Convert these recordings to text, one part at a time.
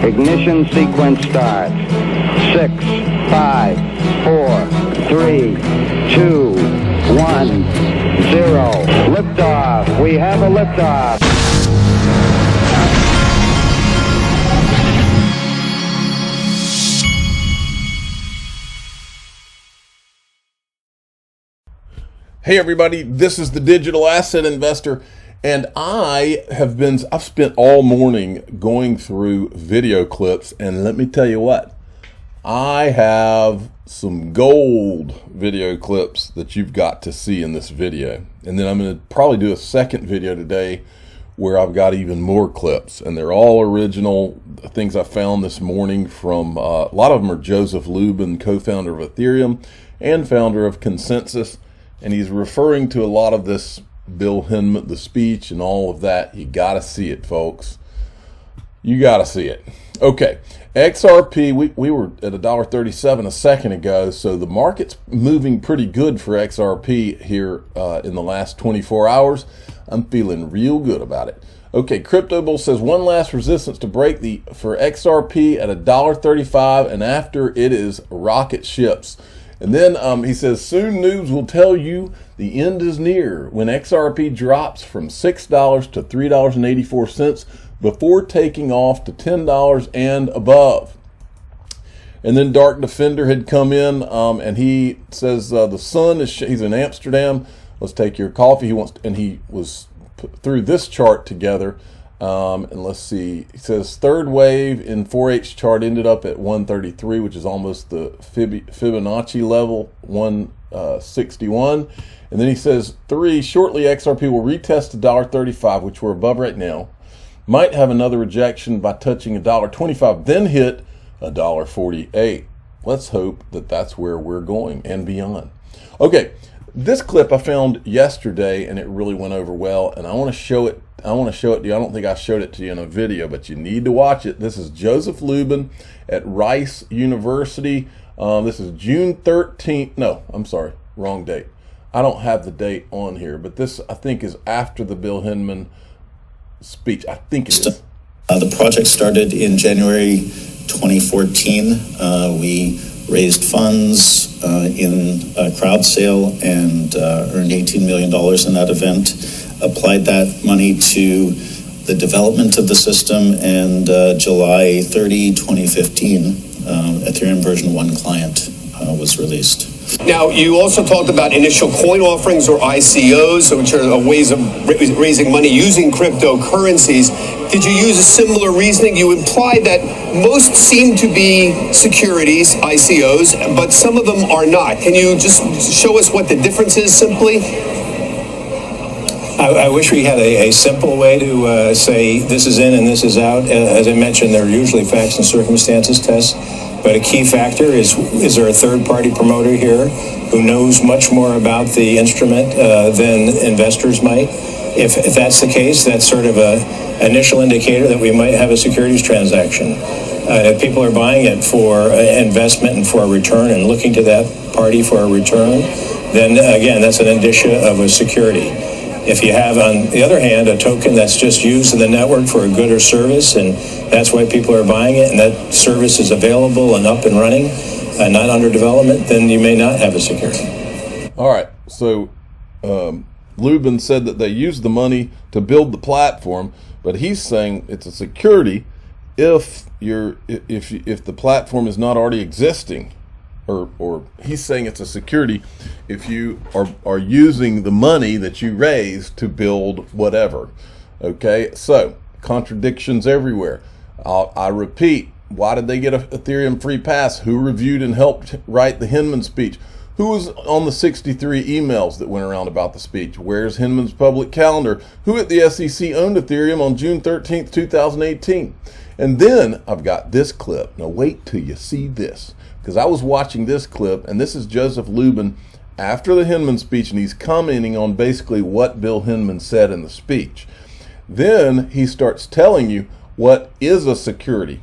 Ignition sequence starts. 6, 5, 4, 3, 2, 1, 0. Liftoff. We have a liftoff. Hey everybody, this is the Digital Asset Investor, and I've spent all morning going through video clips, and let me tell you what, I have some gold video clips that you've got to see in this video. And then I'm going to probably do a second video today where I've got even more clips, and they're all original things I found this morning from, a lot of them are Joseph Lubin, co-founder of Ethereum and founder of Consensus. And he's referring to a lot of this Bill Hinman, the speech and all of that. You got to see it, folks. You got to see it. Okay, XRP, we were at $1.37 a second ago, so the market's moving pretty good for XRP here in the last 24 hours. I'm feeling real good about it. Okay, Crypto Bull says one last resistance to break for XRP at $1.35, and after it is rocket ships. And then he says, soon news will tell you the end is near when XRP drops from $6 to $3.84 before taking off to $10 and above. And then Dark Defender had come in, and he says the sun is, he's in Amsterdam. Let's take your coffee. He was threw this chart together. And let's see, he says third wave in 4H chart ended up at 133, which is almost the Fibonacci level, 161. And then he says shortly XRP will retest $1.35, which we're above right now. Might have another rejection by touching $1.25, then hit $1.48. Let's hope that that's where we're going and beyond. Okay, this clip I found yesterday and it really went over well, and I want to show it. I want to show it to you. I don't think I showed it to you in a video, but you need to watch it. This is Joseph Lubin at Rice University. This is June 13th. No, I'm sorry, wrong date. I don't have the date on here, but this I think is after the Bill Hinman speech. I think it is. The project started in January 2014. We raised funds in a crowd sale and earned $18 million in that event. Applied that money to the development of the system, and July 30, 2015, Ethereum version 1 client was released. Now, you also talked about initial coin offerings, or ICOs, which are ways of raising money using cryptocurrencies. Did you use a similar reasoning? You implied that most seem to be securities, ICOs, but some of them are not. Can you just show us what the difference is simply? I wish we had a simple way to say this is in and this is out. As I mentioned, there are usually facts and circumstances tests, but a key factor is there a third-party promoter here who knows much more about the instrument than investors might? If that's the case, that's sort of an initial indicator that we might have a securities transaction. If people are buying it for investment and for a return and looking to that party for a return, then again, that's an indicia of a security. If you have, on the other hand, a token that's just used in the network for a good or service, and that's why people are buying it, and that service is available and up and running, and not under development, then you may not have a security. All right, so Lubin said that they used the money to build the platform, but he's saying it's a security if the platform is not already existing. Or he's saying it's a security if you are using the money that you raised to build whatever. Okay, so contradictions everywhere. I repeat, why did they get an Ethereum free pass? Who reviewed and helped write the Hinman speech? Who was on the 63 emails that went around about the speech? Where's Hinman's public calendar? Who at the SEC owned Ethereum on June 13th, 2018? And then I've got this clip. Now wait till you see this, because I was watching this clip, and this is Joseph Lubin after the Hinman speech, and he's commenting on basically what Bill Hinman said in the speech. Then he starts telling you what is a security.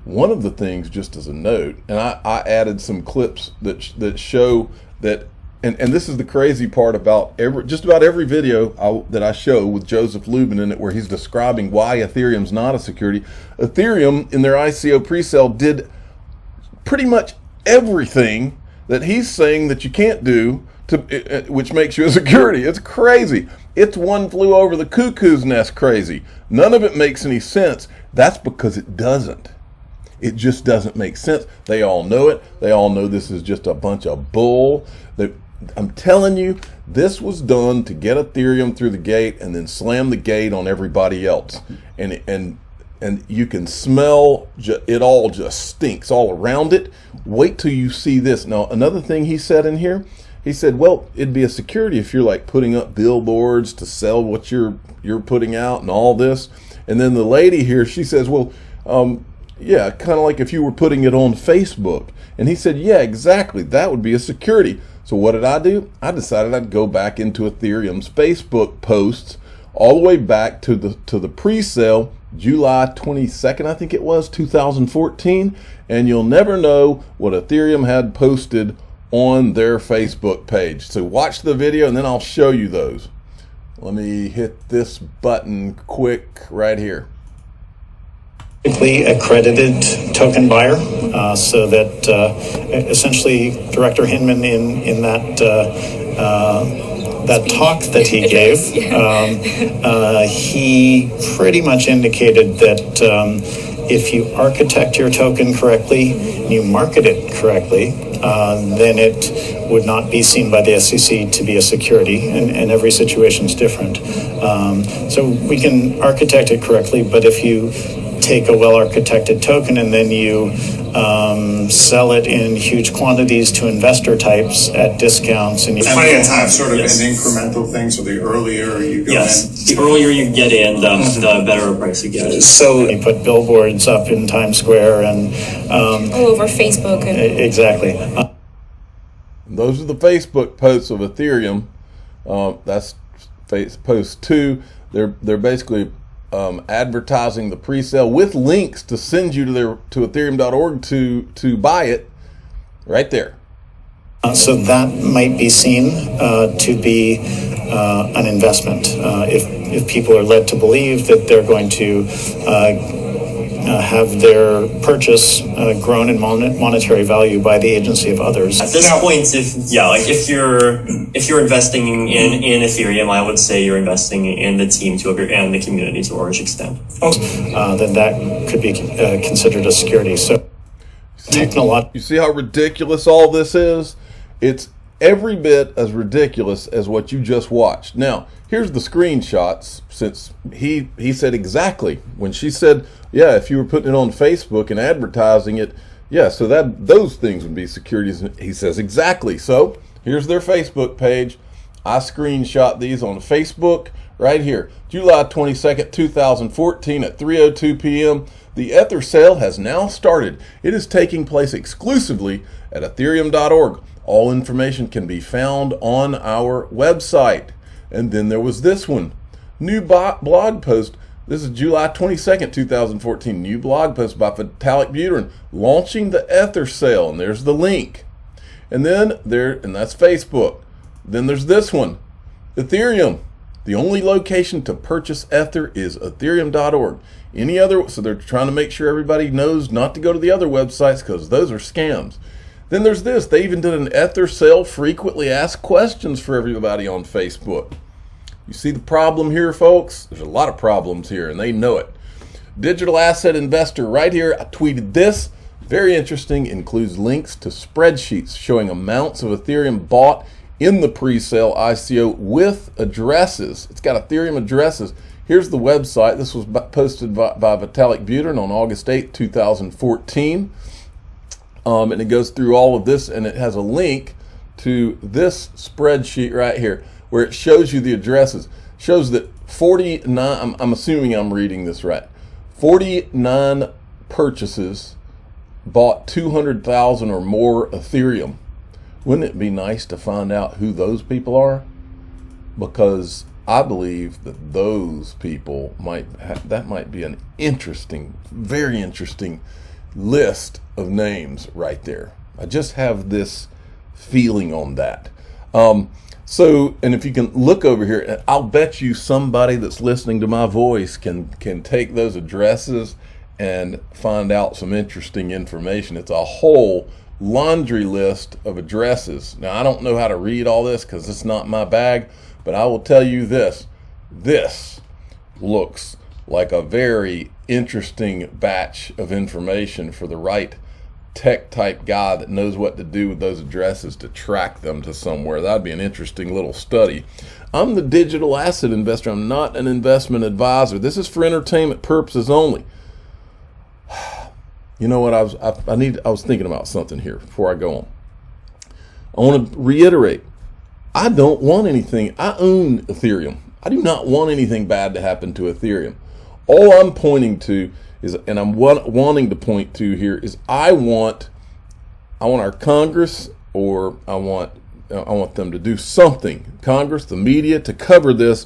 One of the things, just as a note, and I added some clips that show that and this is the crazy part about just about every video that I show with Joseph Lubin in it, where he's describing why Ethereum's not a security. Ethereum in their ICO pre-sale did pretty much everything that he's saying that you can't do, which makes you a security. It's crazy. It's one flew over the cuckoo's nest crazy. None of it makes any sense. That's because it doesn't. It just doesn't make sense. They all know it. They all know this is just a bunch of bull. I'm telling you, this was done to get Ethereum through the gate and then slam the gate on everybody else. And you can smell it all just stinks all around it. Wait till you see this. Now, another thing he said in here, he said, well, it'd be a security if you're like putting up billboards to sell what you're putting out and all this. And then the lady here, she says, well, yeah, kind of like if you were putting it on Facebook. And he said, yeah, exactly. That would be a security. So what did I do? I decided I'd go back into Ethereum's Facebook posts all the way back to the pre-sale, July 22nd, I think it was, 2014. And you'll never know what Ethereum had posted on their Facebook page. So watch the video and then I'll show you those. Let me hit this button quick right here. Accredited token buyer, so that essentially Director Hinman in that talk that he gave, he pretty much indicated that if you architect your token correctly, you market it correctly, then it would not be seen by the SEC to be a security, and every situation is different. So we can architect it correctly, but if you take a well-architected token and then you sell it in huge quantities to investor types at discounts, and you plenty of time, sort of an incremental thing. So the earlier you go in, the earlier you get in, the better a price you get. So you put billboards up in Times Square and all over Facebook. And exactly. Those are the Facebook posts of Ethereum. That's post 2. They're basically advertising the pre-sale with links to send you to ethereum.org to buy it right there. So that might be seen to be an investment if people are led to believe that they're going to have their purchase grown in monetary value by the agency of others. At this point, if you're investing in Ethereum, I would say you're investing in the team and the community to a large extent. Then that could be considered a security. So, you see how ridiculous all this is? It's every bit as ridiculous as what you just watched. Now, here's the screenshots, since he said exactly when she said, yeah, if you were putting it on Facebook and advertising it, yeah, so those things would be securities. He says exactly. So here's their Facebook page. I screenshot these on Facebook right here. July 22nd, 2014 at 3:02 p.m. The Ether sale has now started. It is taking place exclusively at ethereum.org. All information can be found on our website. And then there was this one. New blog post. This is July 22nd, 2014. New blog post by Vitalik Buterin launching the Ether sale. And there's the link. And then and that's Facebook. Then there's this one. Ethereum. The only location to purchase Ether is ethereum.org. Any other, so they're trying to make sure everybody knows not to go to the other websites because those are scams. Then there's this. They even did an Ether sale frequently asked questions for everybody on Facebook. You see the problem here, folks? There's a lot of problems here, and they know it. Digital asset investor right here. I tweeted this. Very interesting. Includes links to spreadsheets showing amounts of Ethereum bought in the pre-sale ICO with addresses. It's got Ethereum addresses. Here's the website. This was posted by Vitalik Buterin on August 8, 2014. And it goes through all of this, and it has a link to this spreadsheet right here where it shows you the addresses. Shows that 49, I'm assuming I'm reading this right, 49 purchases bought 200,000 or more Ethereum. Wouldn't it be nice to find out who those people are? Because I believe that those people that might be an interesting, very interesting list of names right there. I just have this feeling on that. So, and if you can look over here, I'll bet you somebody that's listening to my voice can take those addresses and find out some interesting information. It's a whole laundry list of addresses. Now, I don't know how to read all this because it's not my bag, but I will tell you this. This looks like a very interesting batch of information for the right tech type guy that knows what to do with those addresses to track them to somewhere. That'd be an interesting little study. I'm the digital asset investor. I'm not an investment advisor. This is for entertainment purposes only. You know what? I was thinking about something here before I go on. I want to reiterate. I don't want anything. I own Ethereum. I do not want anything bad to happen to Ethereum. All I'm pointing to is, and I'm wanting to point to here is, I want our Congress, or I want them to do something, Congress, the media, to cover this,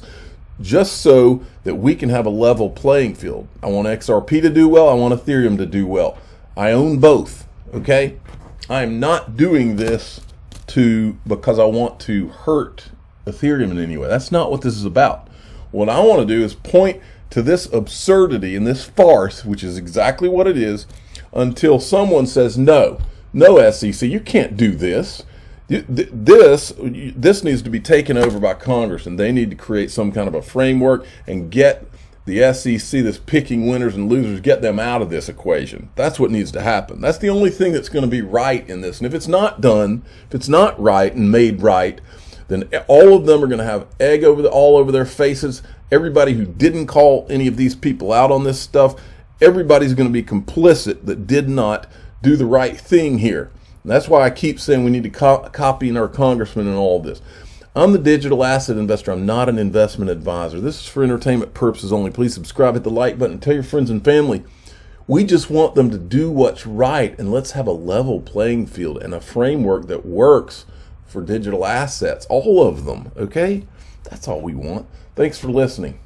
just so that we can have a level playing field. I want XRP to do well. I want Ethereum to do well. I own both. Okay, I am not doing this because I want to hurt Ethereum in any way. That's not what this is about. What I want to do is point to this absurdity and this farce, which is exactly what it is, until someone says, no, SEC, you can't do this. This needs to be taken over by Congress, and they need to create some kind of a framework and get the SEC, this picking winners and losers, get them out of this equation. That's what needs to happen. That's the only thing that's going to be right in this. And if it's not done, if it's not right and made right, then all of them are going to have egg all over their faces. Everybody who didn't call any of these people out on this stuff, everybody's going to be complicit that did not do the right thing here. And that's why I keep saying we need to copy our congressman in all of this. I'm the digital asset investor. I'm not an investment advisor. This is for entertainment purposes only. Please subscribe, hit the like button, and tell your friends and family. We just want them to do what's right, and let's have a level playing field and a framework that works for digital assets, all of them, okay? That's all we want. Thanks for listening.